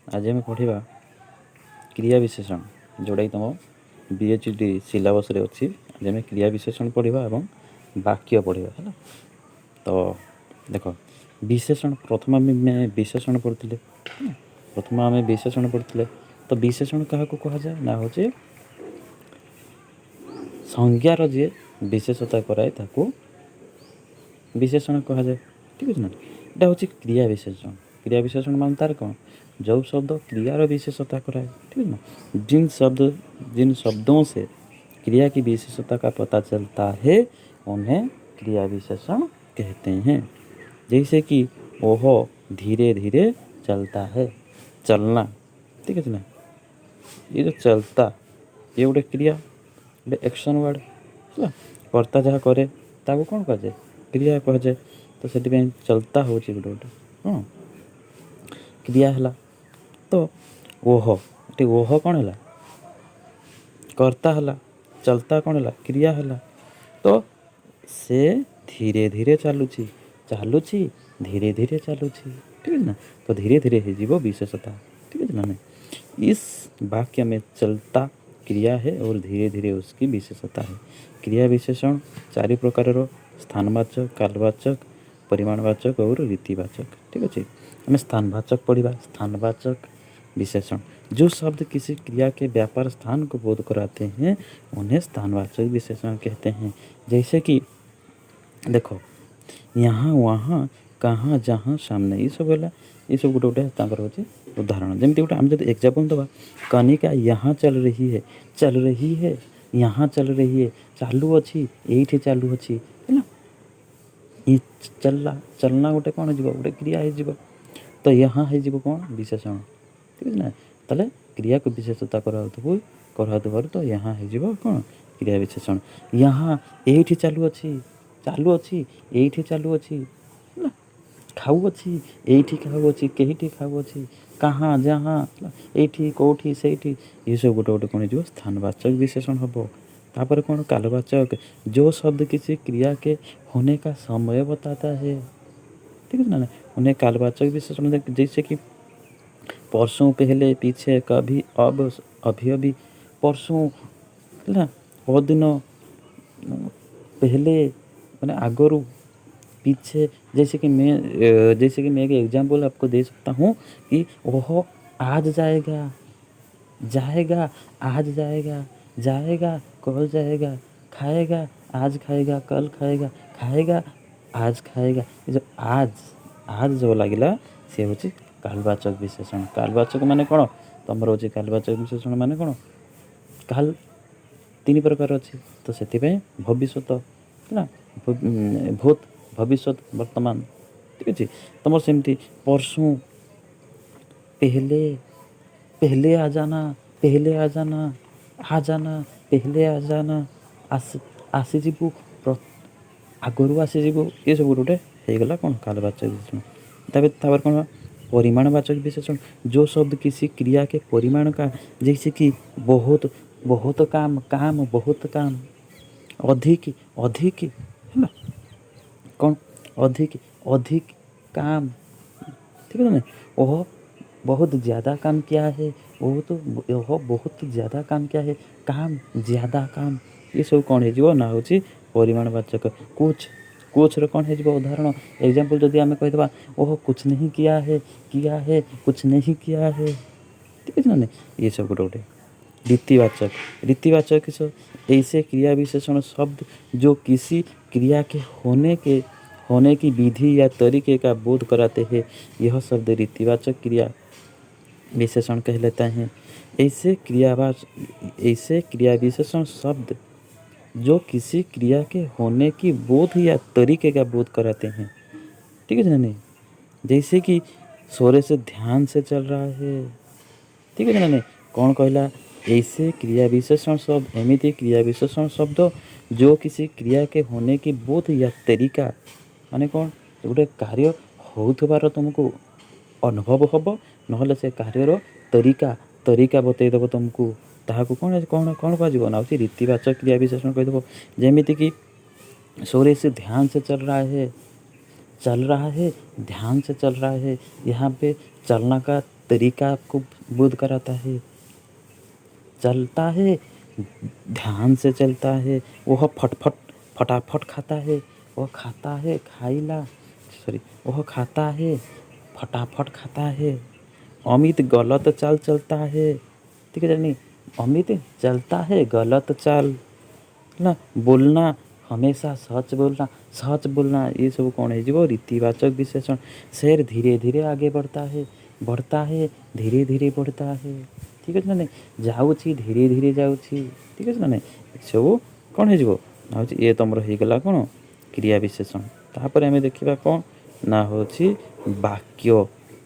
आज आम पढ़ा क्रिया विशेषण जोड़ा कि तुम बीएचडी सिलेबस रे अच्छी। आज आम क्रिया विशेषण पढ़ा और वाक्य पढ़ा है। तो देख विशेषण प्रथम आम विशेषण पढ़ते प्रथम आम विशेषण पढ़ते। तो विशेषण क्या कह जाए ना हूँ संज्ञार जी विशेषता कराए ताकू विशेषण कह जाए। ठीक है ना। यहाँ हूँ क्रिया विशेषण। क्रिया विशेषण मान तार कौन जो शब्द क्रियार विशेषता कराए। ठीक है ना। जिन शब्दों से क्रिया की विशेषता का पता चलता है उन्हें क्रिया विशेषण कहते हैं। जैसे कि वह धीरे धीरे चलता है, चलना। ठीक है ना। ये जो चलता ये गोटे क्रिया, गोटे एक्शन वर्ड है। कर्ता जहाँ करे ताको कौन कह जाए क्रिया कह जाए। तो से चलता हूँ गोटे गोटे हाँ क्रिया है। तो ओह ये ओह कौन है कर्ता है, चलता कौन है क्रिया है। तो से धीरे धीरे चलुची चलुची धीरे धीरे चलुची। ठीक है ना। तो धीरे धीरे हो विशेषता। ठीक है ना। इस वाक्य में चलता क्रिया है और धीरे धीरे उसकी विशेषता है। क्रिया विशेषण 4 प्रकार स्थानवाचक, कालवाचक, परिमाणवाचक और रीतिवाचक। ठीक अच्छे। हमें स्थानवाचक पढ़ा। स्थानवाचक विशेषण जो शब्द किसी क्रिया के व्यापार स्थान को बोध कराते हैं उन्हें स्थानवाचक विशेषण कहते हैं। जैसे कि देखो यहाँ वहाँ कहाँ जहाँ सामने ये सब है। ये सब गोटे गोटे हूँ उदाहरण। जमी गोटे आम जब एग्जाम्पल दबा कनिका यहाँ चल रही है यहाँ चल रही है चालू अच्छी ये चालू अच्छी है ना। ये चलना गोटे कौन हो गोटे क्रिया हो। तो यहाँ हो कौन विशेषण। ठीक है ना। ताले क्रिया को विशेषता कराऊ तो यहाँ हो कौन क्रिया विशेषण। यहाँ ये चालू अच्छी ये चालू अच्छी है। खाऊ अच्छी ये खाऊ अच्छी कहीं खाऊ अच्छी कहाँ जहाँ ये कौटी से ये सब गोटे गोटे कौन हो स्थानवाचक विशेषण हम। तापर कौन कालवाचक जो शब्द किसी क्रिया के होने का समय बताता है। ठीक है ना। उन्हें कालवाचक विशेषण जैसे कि परसों, पहले, पीछे, कभी, अब, अभी अभी। परसों है बहुत दिन पहले मैंने आगरू, पीछे। जैसे कि मैं एक एग्जाम्पल आपको दे सकता हूँ कि वह आज जाएगा आज जाएगा कल जाएगा, खाएगा आज खाएगा कल खाएगा आज खाएगा। ये जो आज जो लगिला सी हूँ कालवाचक विशेषण। कालवाचक माने कौन तुम रोचे कालवाचक विशेषण माने कौन काल 3 प्रकार अच्छे। तो से भविष्यत है ना भूत भविष्यत वर्तमान। ठीक अच्छे। तुम सेमती परसों, पहले आ जाना पहले आ जाना आसीजु आगरू आसीजु। ये सब गोटे होगला कौन कालवाचक विशेषण। तापर कौन परिमाणवाचक विशेषण जो शब्द किसी क्रिया के परिमाण का जैसे कि बहुत काम बहुत काम, अधिक है ना कौन अधिक काम। ठीक है ना। वह बहुत ज़्यादा काम किया है वह बहुत ज़्यादा काम किया है काम ज़्यादा काम। ये सब कौन हो ना हूँ परिमाणवाचक। कुछ कौन हो उदाहरण एग्जाम्पल जदि आम कहीदे वह कुछ नहीं किया है कुछ नहीं किया है। ठीक है ना। ये सब गोटे गोटे रीतिवाचक ऐसे क्रिया विशेषण शब्द जो किसी क्रिया के होने की विधि या तरीके का बोध कराते हैं यह शब्द रीतिवाचक क्रिया विशेषण कहलाते हैं। ऐसे क्रिया विशेषण शब्द जो किसी क्रिया के होने की बोध या तरीके का बोध कराते हैं। ठीक है ना। जैसे कि सोरे से ध्यान से चल रहा है। ठीक है ना। कौन कहला ऐसे क्रिया विशेषण शब्द एमिति क्रिया विशेषण शब्द जो किसी क्रिया के होने की बोध या तरीका माने कौन गोटे कार्य होउथबार तुमको अनुभव हम ना से कार्यर तरीका बतईदेव तुमको ताकू कौन कौन कौन कह ना रीतिवाचक क्रिया विशेषण कहीदेव। जमीती कि सोरे से ध्यान से चल रहा है ध्यान से चल रहा है। यहाँ पे चलना का तरीका आपको बोध कराता है, चलता है, ध्यान से चलता है। वह फटाफट खाता है, वह खाता है खाइला सॉरी वह खाता है, फटाफट खाता है। अमित गलत चाल चलता है, ठीक है नहीं, अमित चलता है गलत चाल ना। बोलना हमेशा सच बोलना ये सब कौन है रीतिवाचक विशेषण। शेर धीरे धीरे आगे बढ़ता है धीरे धीरे बढ़ता है, ठीक है ना नहीं, जाऊँगी धीरे धीरे जाऊँगी, ठीक है ना नहीं, सब कौन है ये तुमर होगला कौन क्रिया विशेषण। तापर आम देखा कौन ना हूँ वाक्य।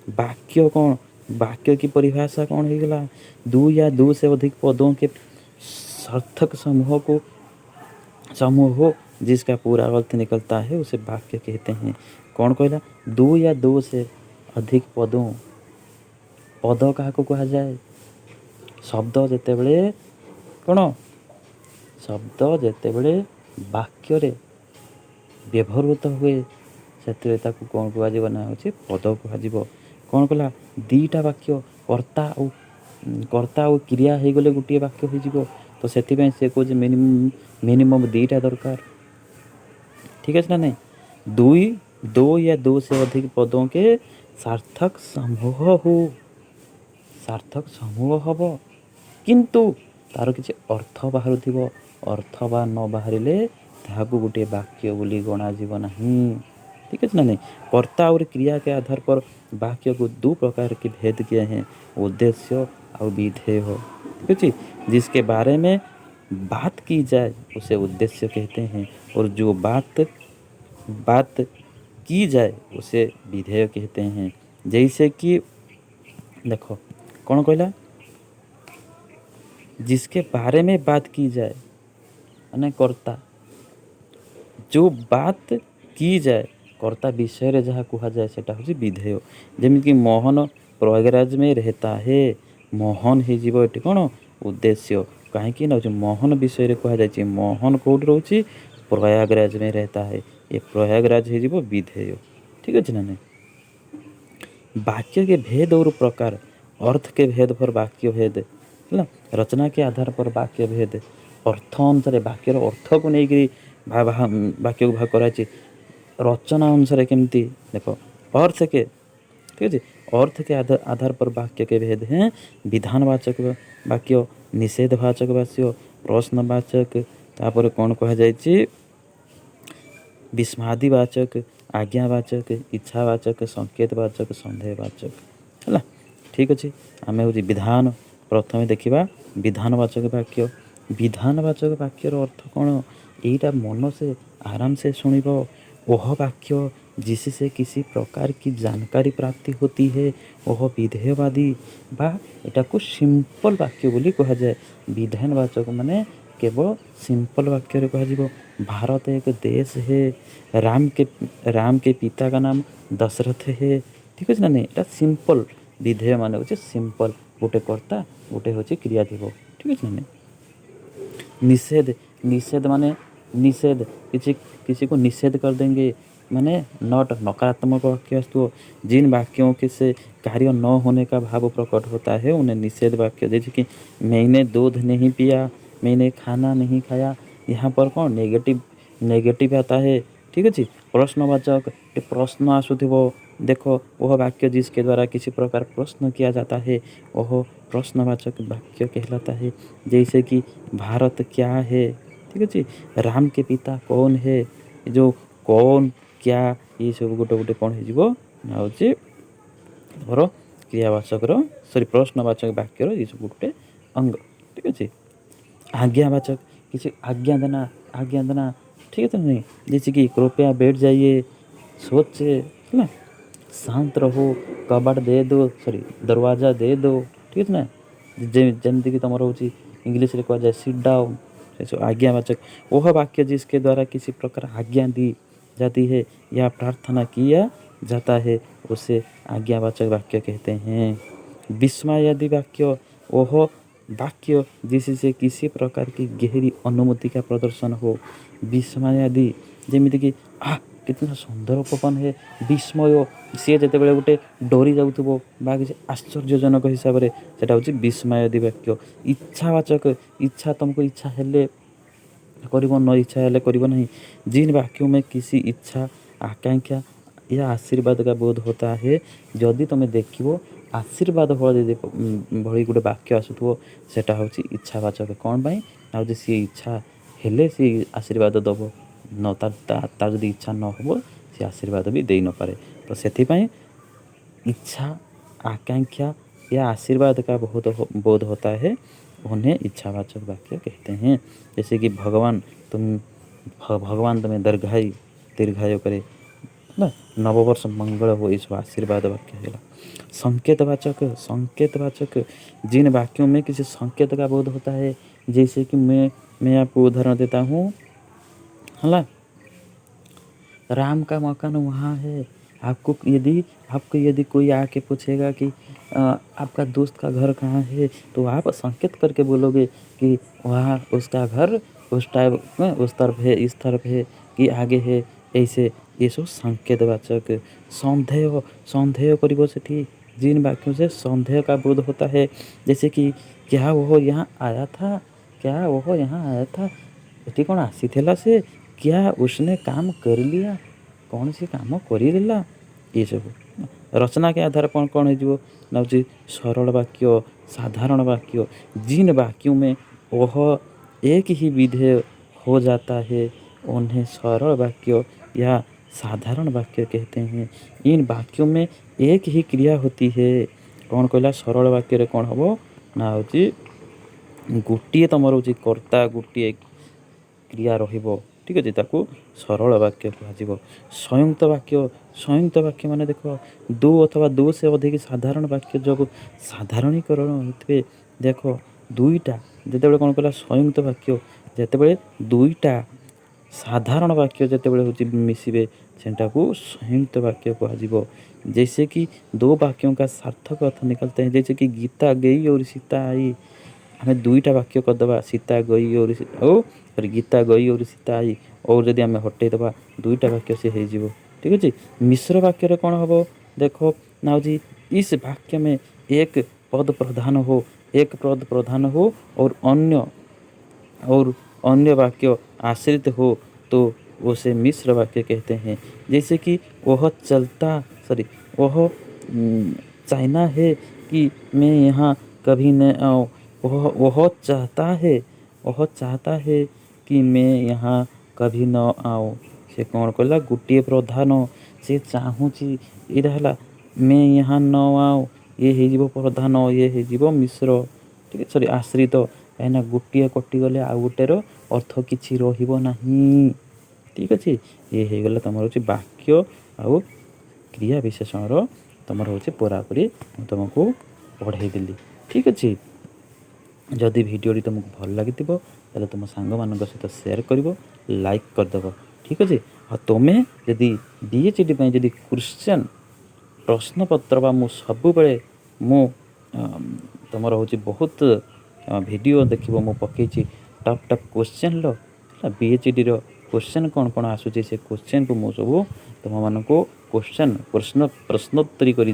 वाक्य कौन, वाक्य की परिभाषा कौन होगला, दो या दो से अधिक पदों के सार्थक समूह हो जिसका पूरा अर्थ निकलता है उसे वाक्य कहते हैं। कौन कहला, दो या दो से अधिक पदों, पद क्या कह जाए, शब्द जितेबले कौन, शब्द जितेबले वाक्य व्यवहृत हुए से कौन कह ना हो पद कह। कौन कहला, दीटा वाक्य कर्ता और क्रिया हो गले गोटे वाक्य हो, तो से कहे मिनिमम दीटा दरकार, ठीक है ना नहीं। दो या दो से अधिक पदों के सार्थक समूह हम, किंतु तार किसी अर्थ बाहर अर्थ बा न बाहर गोटे वाक्य बोली गणा ना, ठीक है ना नहीं। कर्ता और क्रिया के आधार पर वाक्य को दो प्रकार के भेद किए हैं, उद्देश्य और विधेय, ठीक है। जिसके बारे में बात की जाए उसे उद्देश्य कहते हैं, और जो बात की जाए उसे विधेय कहते हैं। जैसे कि देखो कौन कहला, जिसके बारे में बात की जाए माने कर्ता, जो बात की जाए कर्ता विषय रे जहाँ कहा जाए सेटा हूँ विधेय। जमी कि मोहन प्रयागराज में रहता है, मोहन हो कौन उद्देश्य, कहीं ना मोहन विषय रे कहा जाए, मोहन कौट रोचे प्रयागराज में रहता है, ये प्रयागराज हो विधेय, ठीक है ना नहीं। वाक्य के भेद और प्रकार, अर्थ के भेद पर वाक्य भेद है, रचना के आधार पर वाक्य भेद, अर्थ अनुसार वाक्यर अर्थ को लेकर वाक्य को भाग कराई, रचना अनुसार केमती देखो अर्थ के, ठीक है, अर्थ के आधार पर वाक्य के भेद हैं। विधानवाचक वाक्य, निषेधवाचक वाक्य, प्रश्नवाचक, तापर कौन कह जाए विस्मादिवाचक, आज्ञावाचक, इच्छावाचक, संकेतवाचक, सन्देहवाचक है, ठीक अच्छे। आम हूँ विधान, प्रथम देखा विधानवाचक वाक्य। विधानवाचक वाक्यर अर्थ कौन, यहीटा मन से आराम से सुनिब, वह वाक्य जिससे किसी प्रकार की जानकारी प्राप्ति होती है वह विधेयवादी बा एटा को सिंपल वाक्य बोली कहा जाए। विधानवाचक माने केवल सिंपल वाक्य कहा जीवो। भारत एक देश है, राम के पिता का नाम दशरथ है, ठीक है ना नहीं, एटा सिंपल विधेय माने होचे सिंपल, गोटे कर्ता गोटे होचे क्रिया थी, ठीक है ना नहीं। निषेध माने निषेध, किसी को निषेध कर देंगे माने नकारात्मक वाक्य वस्तु, जिन वाक्यों के से कार्य न होने का भाव प्रकट होता है उन्हें निषेध वाक्य। जैसे कि मैंने दूध नहीं पिया, मैंने खाना नहीं खाया, यहाँ पर कौन नेगेटिव आता है, ठीक है। प्रश्नवाचक, प्रश्न आसुथिबो, देखो वह वाक्य जिसके द्वारा किसी प्रकार प्रश्न किया जाता है वह प्रश्नवाचक वाक्य कहलाता है। जैसे कि भारत क्या है, ठीक है, राम के पिता कौन है, जो कौन क्या ये सब गोटे गोटे कौन हो क्रियावाचक सॉरी प्रश्नवाचक वाक्यर ये सब गोटे अंग, ठीक अच्छे। आज्ञावाचक, किसी आज्ञा देना, ठीक है नहीं, जैसे कि कृपया बैठ जाइए, सोचे है ना, शांत रहो, कबाड़ दे दो, सॉरी दरवाज़ा दे दो, ठीक है ना, जमीक तुम हो इंग्लीश रे कहा जाए सिट डाउन, आज्ञावाचक वह वाक्य जिसके द्वारा किसी प्रकार आज्ञा दी जाती है या प्रार्थना किया जाता है उसे आज्ञावाचक वाक्य कहते हैं। विस्मयादि वाक्य, वह वाक्य जिससे किसी प्रकार की गहरी अनुभूति का प्रदर्शन हो। विस्मयादि जमीक कि कितना सुंदर पवन है, विस्मय ସିଏ ଯେତେବେଳେ ଗୋଟେ ଡରି ଯାଉଥିବ ବା କିଛି ଆଶ୍ଚର୍ଯ୍ୟଜନକ ହିସାବରେ ସେଇଟା ହେଉଛି ବିସ୍ମୟଦି ବାକ୍ୟ। ଇଚ୍ଛାବାଚକ, ଇଚ୍ଛା ତୁମକୁ ଇଚ୍ଛା ହେଲେ କରିବ, ନ इच्छा हेले करिब नहीं। जिन वाक्यों में किसी इच्छा, आकांक्षा या आशीर्वाद का बोध होता है, जदि तुम देखिब आशीर्वाद भली गोटे वाक्य आसुथो सेटा होची इच्छावाचक। कौन पाई ना होची सी इच्छा हेले सी आशीर्वाद दब, न तार जदि इच्छा न हो सी आशीर्वाद भी दे न पारे। तो सेथिपाई इच्छा, आकांक्षा या आशीर्वाद का बोध होता है, उन्हें इच्छावाचक वाक्य कहते हैं। जैसे कि भगवान तुम्हें दीर्घायु करे ना, नववर्ष मंगल हो, इस आशीर्वाद वाक्य है। संकेतवाचक जिन वाक्यों में किसी संकेत का बोध होता है, जैसे कि मैं आपको उदाहरण देता हूँ, है राम का मकान वहाँ है। आपको यदि कोई आके पूछेगा कि आपका दोस्त का घर कहाँ है, तो आप संकेत करके बोलोगे कि वहाँ उसका घर उस तरफ है, इस तरफ है कि आगे है, ऐसे ये सब संकेतवाचक। संदेह करिब सेठी जिन वाक्यों से संदेह का बोध होता है, जैसे कि क्या वो यहाँ आया था, एटी कौन आसी से, क्या उसने काम कर लिया, कौन सी काम करदेला, ये सब रचना के आधार पर कौन हो ना सरल वाक्य, साधारण वाक्य। जिन वाक्यों में वह एक ही विधेय हो जाता है, उन्हें सरल वाक्य या साधारण वाक्य कहते हैं। इन वाक्यों में एक ही क्रिया होती है। कौन कहला सरल वाक्य कौन हम ना होची गोटे तुमर हो कर्ता, गोटे क्रिया रहिबो, ठीक अच्छे, ताकू सरल वाक्य कह। संयुक्त वाक्य माने देख दो अथवा दो से अधिक साधारण वाक्य जो साधारणीकरण होते। देख दुईटा जितेबाला कौन कहला संयुक्त वाक्य, जितेबाला दुईटा साधारण वाक्य जितेबाला होची मिसिबे सेटाकू संयुक्त वाक्य कह। जैसे कि दो वाक्यों का सार्थक अर्थ निकलते हैं, जैसे कि गीता गई और सीता आई। हमें दुईटा वाक्य करदे, सीता गई और गीता गई और सीता आई, और जदि आम हटेदबा दुईटा वाक्य से हो, ठीक अच्छे। मिश्र वाक्य कौन हम देखो ना जी, इस वाक्य में एक पद प्रधान हो और अन्य वाक्य आश्रित हो, तो उसे मिश्र वाक्य कहते हैं। जैसे कि वह चाहना है कि मैं यहाँ कभी न आऊँ, वह चाहता है कि मैं यहाँ कभी न आऊँ। से कौन कहला गोटे प्रधान, से चाहूँची यहाँ है मैं यहाँ न आऊँ, ये हो प्रधान, ये हो मिश्र, ठीक है। सॉरी आश्रित, कहीं गोटे कटिगले आउ गोटेर अर्थ किसी रही, ठीक अच्छे। ये होगला तुम हूँ वाक्य आउ क्रिया विशेषण तुम हूँ पूरापूरी तुमको पढ़ाईदेली, ठीक अच्छे। जदि भिडियोटी तुमको भल लगी ताले तुम सांग मान सहित सेयार कर, लाइक करदेव, ठीक अच्छे। हाँ तुम्हें जदि बीएचडी जदि क्वेश्चन प्रश्नपत्र बा सब बेले तुम हूँ बहुत वीडियो देख मु पकई टप क्वेश्चन लो बीएचडी क्वेश्चन कौन कौन आसूँ से क्वेश्चन को मुझे सब तुम मानक प्रश्नोत्तरी करी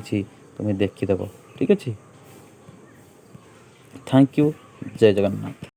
तुम्हें देखीदेव, ठीक अच्छे। Thank you. जय जगन्नाथ।